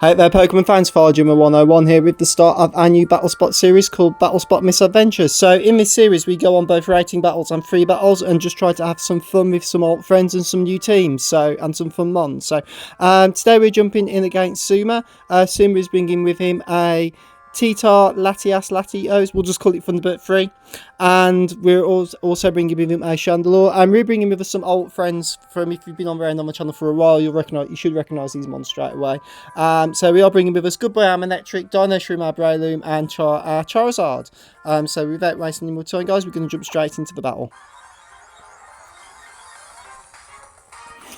Hey there Pokemon fans, Farjummer101 here with the start of our new Battle Spot series called Battle Spot Missadventures. So in this series we go on both rating battles and free battles and just try to have some fun with some old friends and some new teams, and some fun mons. So today we're jumping in against Suma. Suma is bringing with him a Titar, Latios, we'll just call it Thunderbird 3. And we're also bringing with him a Chandelure. And we're bringing with us some old friends from, if you've been around on the channel for a while, you should recognise these mons straight away. So we are bringing with us Good Boy Manectric, Dino Shroom, Breloom, and Charizard. So without wasting any more time, guys, we're going to jump straight into the battle.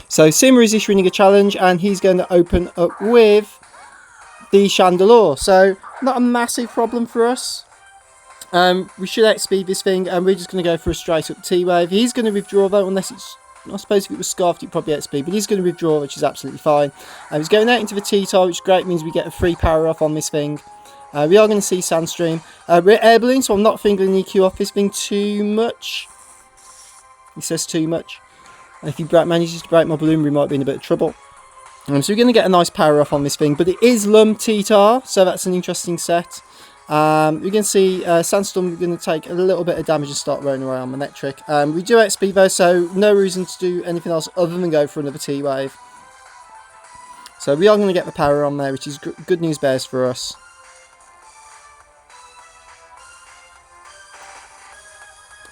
So Suma is issuing a challenge, and he's going to open up with the Chandelure. So not a massive problem for us. We should outspeed this thing, and we're just going to go for a straight up T-Wave. He's going to withdraw though, unless it's, I suppose if it was Scarfed he'd probably outspeed, but he's going to withdraw, which is absolutely fine. He's going out into the T-Tar, which great, means we get a free power off on this thing. We are going to see Sandstream. We're Air Balloon, so I'm not fingering EQ off this thing too much. He says too much. If he manages to break my balloon, we might be in a bit of trouble. So we're going to get a nice power off on this thing, but it is Lum T-Tar, so that's an interesting set. We can see Sandstorm, we're going to take a little bit of damage and start rolling away on Manectric. We do outspeed though, so no reason to do anything else other than go for another T-Wave. So we are going to get the power on there, which is good news bears for us.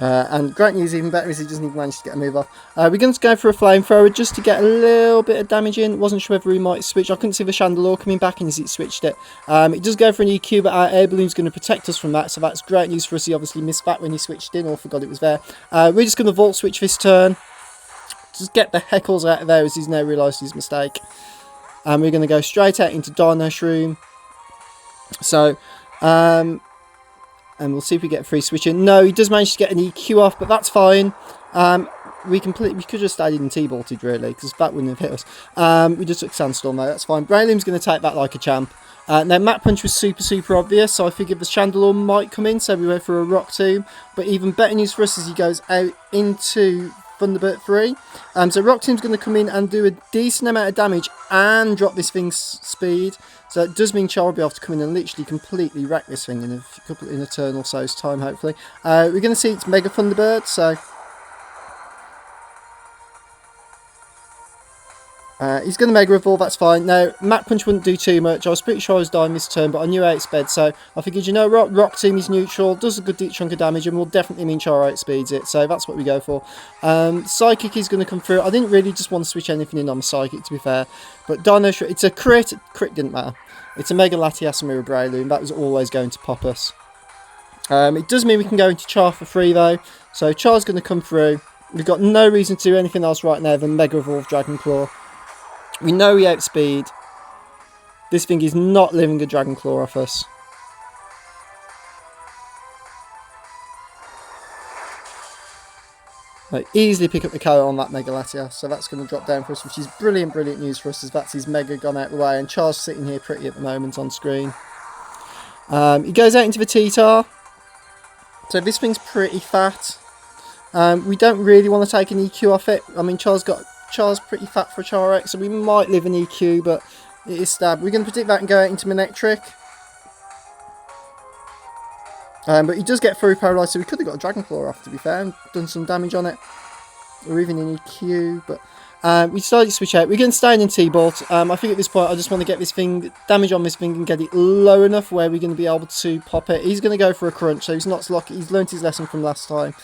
And great news, even better, is he doesn't even manage to get a move off. We're going to go for a flamethrower just to get a little bit of damage in. Wasn't sure whether he might switch. I couldn't see the Chandelure coming back and as it switched it. It does go for an EQ, but our air balloon's going to protect us from that, so that's great news for us. He obviously missed that when he switched in or forgot it was there. We're just going to Volt Switch this turn. Just get the heckles out of there as he's now realised his mistake. And we're going to go straight out into Dino Shroom. So, and we'll see if we get a free switch in. No, he does manage to get an EQ off, but that's fine. We could just stayed in T-bolted really, because that wouldn't have hit us. We just took Sandstorm though, that's fine. Breloom's going to take that like a champ. Now Mach Punch was super obvious, so I figured the Chandelure might come in, so we went for a Rock Tomb. But even better news for us is he goes out into Thunderbird 3. So Rock Tomb's going to come in and do a decent amount of damage and drop this thing's speed. So it does mean Char will be able to come in and literally completely wreck this thing in a turn or so's time, hopefully. We're going to see it's Mega Thunderbird, so he's going to Mega Evolve, that's fine. Now, Mach Punch wouldn't do too much. I was pretty sure I was dying this turn, but I knew I outsped, so I figured, you know, Rock Tomb is neutral, does a good chunk of damage, and will definitely mean Char outspeeds it, so that's what we go for. Psychic is going to come through. I didn't really just want to switch anything in on Psychic, to be fair, but Dino Shroom, it's a crit didn't matter. It's a Mega Latias and Mirror Breloom, that was always going to pop us. It does mean we can go into Char for free, though, so Char's going to come through. We've got no reason to do anything else right now than Mega Evolve Dragon Claw. We know we outspeed. This thing is not living a Dragon Claw off us. I easily pick up the KO on that Mega Latias, so that's going to drop down for us, which is brilliant news for us, as that's his Mega gone out the way, and Char's sitting here pretty at the moment on screen. He goes out into the T-Tar, so this thing's pretty fat. We don't really want to take an EQ off it. I mean, Char's pretty fat for a Char X, so we might live an EQ, but it is stab. We're going to predict that and go out into Manectric. But he does get through Paralyzed, so we could have got a Dragon Claw off, to be fair, and done some damage on it. Or even an EQ, but we decided to switch out. We're going to stay in T-Bolt. I think at this point I just want to get this thing, damage on this thing, and get it low enough where we're going to be able to pop it. He's going to go for a Crunch, so he's not lucky. He's learnt his lesson from last time.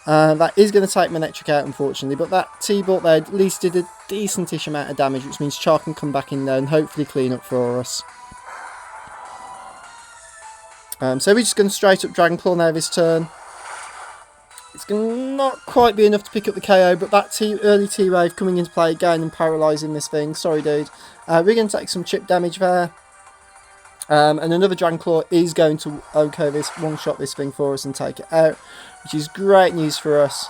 That is going to take Manectric out, unfortunately, but that T-Bolt there at least did a decentish amount of damage, which means Char can come back in there and hopefully clean up for us. So we're just going to straight up Dragon Claw now this turn. It's going to not quite be enough to pick up the KO, but that early T-Wave coming into play again and paralysing this thing. Sorry, dude. We're going to take some chip damage there. And another Dragon Claw is going to OHKO this, one-shot this thing for us and take it out, which is great news for us.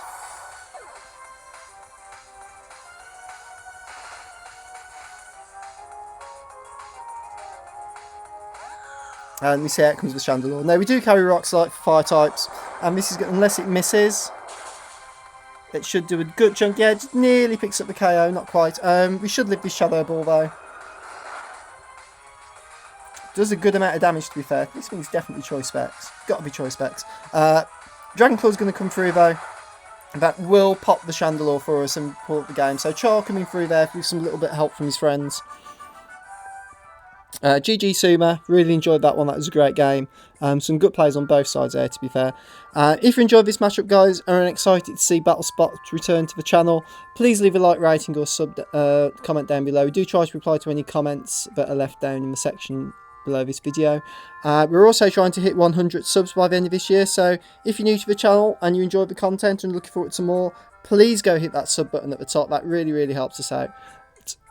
And we see out comes the Chandelure. Now we do carry Rock Slide for fire types, and this is unless it misses, it should do a good chunk. Yeah, it just nearly picks up the KO, not quite. We should live this Shadow Ball though. Does a good amount of damage, to be fair. This one's definitely choice specs. Got to be choice specs. Dragonclaw's going to come through, though. That will pop the Chandelure for us and pull up the game. So Char coming through there with some little bit of help from his friends. GG Suma, really enjoyed that one. That was a great game. Some good plays on both sides there, to be fair. If you enjoyed this matchup, guys, and are excited to see BattleSpot return to the channel, please leave a like, rating, or comment down below. We do try to reply to any comments that are left down in the section below this video. We're also trying to hit 100 subs by the end of this year, so if you're new to the channel and you enjoyed the content and looking forward to more, please go hit that sub button at the top. That really helps us out.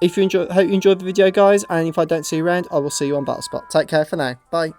If you hope you enjoyed the video, guys, and if I don't see you around, I will see you on BattleSpot. Take care for now. Bye.